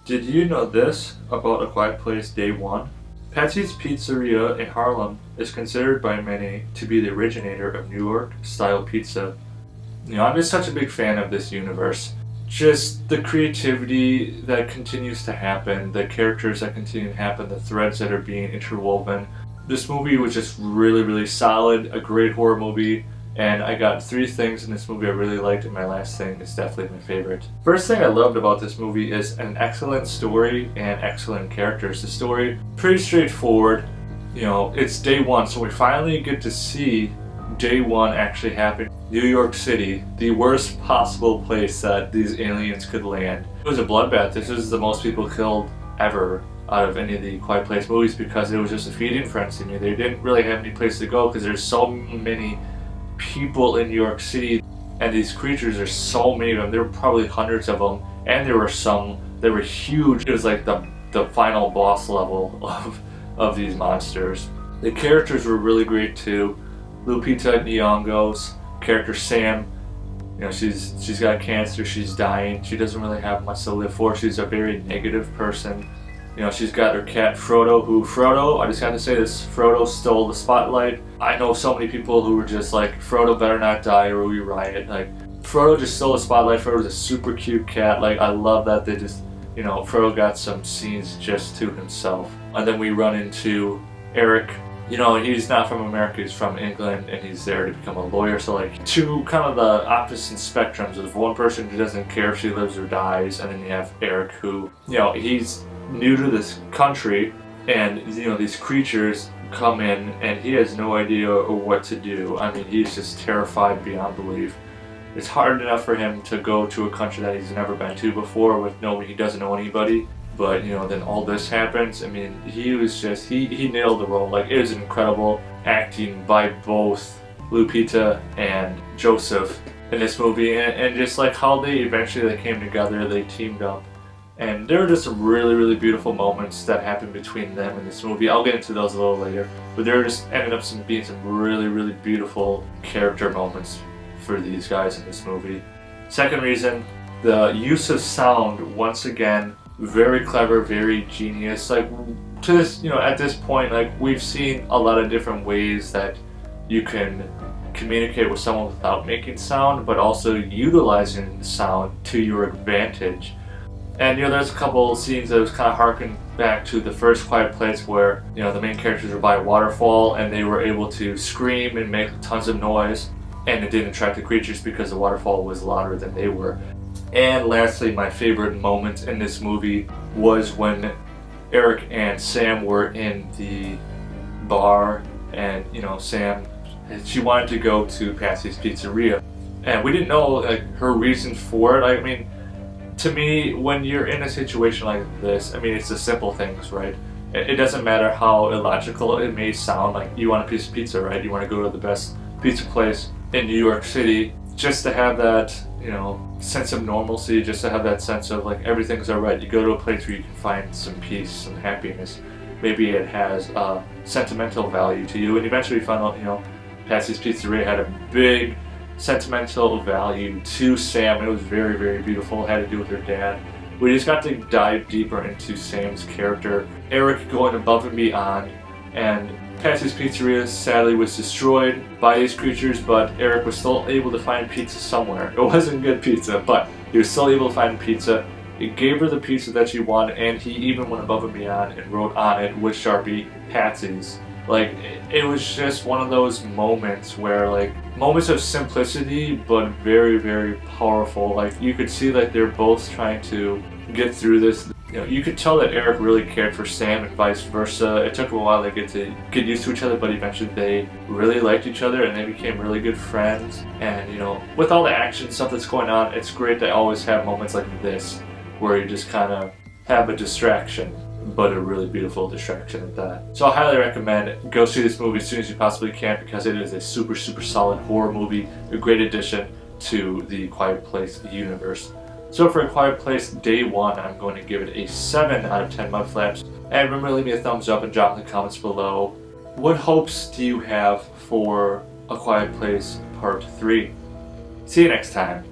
Did you know this about A Quiet Place Day 1? Patsy's Pizzeria in Harlem is considered by many to be the originator of New York-style pizza. I'm just such a big fan of this universe. Just the creativity that continues to happen, the characters that continue to happen, the threads that are being interwoven. This movie was just really, really solid, a great horror movie. And I got 3 things in this movie I really liked, and my last thing is definitely my favorite. First thing I loved about this movie is an excellent story and excellent characters. The story, pretty straightforward. It's day 1, so we finally get to see day 1 actually happen. New York City, the worst possible place that these aliens could land. It was a bloodbath. This was the most people killed ever out of any of the Quiet Place movies because it was just a feeding frenzy. They didn't really have any place to go because there's so many people in New York City, and these creatures, there's so many of them. There were probably hundreds of them, and there were some that were huge. It was like the final boss level of these monsters. The characters were really great too. Lupita Nyong'o's character Sam, she's got cancer, she's dying, she doesn't really have much to live for. She's a very negative person. She's got her cat Frodo, I just have to say this, Frodo stole the spotlight. I know so many people who were just like, Frodo better not die or we riot. Like, Frodo just stole the spotlight. Frodo's a super cute cat. Like, I love that they just, Frodo got some scenes just to himself. And then we run into Eric. He's not from America, he's from England, and he's there to become a lawyer. So like, 2 kind of the opposite spectrums. There's one person who doesn't care if she lives or dies, and then you have Eric who, he's new to this country, and these creatures come in and he has no idea what to do. I mean, he's just terrified beyond belief. It's hard enough for him to go to a country that he's never been to before with he doesn't know anybody, but then all this happens. I mean, he was just he nailed the role. Like, it was incredible acting by both Lupita and Joseph in this movie, and just like how they eventually came together, they teamed up. And there were just some really, really beautiful moments that happened between them in this movie. I'll get into those a little later. But there just ended up being some really, really beautiful character moments for these guys in this movie. Second reason, the use of sound, once again, very clever, very genius. Like, to this, at this point, like, we've seen a lot of different ways that you can communicate with someone without making sound, but also utilizing sound to your advantage. And there's a couple scenes that was kind of harken back to the first Quiet Place where the main characters were by a waterfall and they were able to scream and make tons of noise, and it didn't attract the creatures because the waterfall was louder than they were. And lastly, my favorite moment in this movie was when Eric and Sam were in the bar, and Sam, she wanted to go to Patsy's Pizzeria, and we didn't know her reason for it. I mean, to me, when you're in a situation like this, I mean, it's the simple things, right? It doesn't matter how illogical it may sound. Like, you want a piece of pizza, right? You want to go to the best pizza place in New York City, just to have that, sense of normalcy, just to have that sense of like, everything's alright. You go to a place where you can find some peace, some happiness. Maybe it has a sentimental value to you. And eventually we found out, Patsy's Pizzeria had a big sentimental value to Sam. It was very, very beautiful. It had to do with her dad. We just got to dive deeper into Sam's character, Eric going above and beyond, and Patsy's Pizzeria sadly was destroyed by these creatures, but Eric was still able to find pizza somewhere. It wasn't good pizza, but he was still able to find pizza. It gave her the pizza that she wanted, and he even went above and beyond and wrote on it with Sharpie, Patsy's. Like, it was just one of those moments where, like, moments of simplicity, but very, very powerful. Like, you could see that they're both trying to get through this. You could tell that Eric really cared for Sam and vice versa. It took them a while to get used to each other, but eventually they really liked each other and they became really good friends. And, with all the action stuff that's going on, it's great to always have moments like this where you just kind of have a distraction, but a really beautiful distraction at that. So I highly recommend go see this movie as soon as you possibly can, because it is a super, super solid horror movie, a great addition to the Quiet Place universe. So for A Quiet Place Day 1, I'm going to give it a 7 out of 10 Mudflaps. And remember to leave me a thumbs up and drop in the comments below. What hopes do you have for A Quiet Place Part 3? See you next time.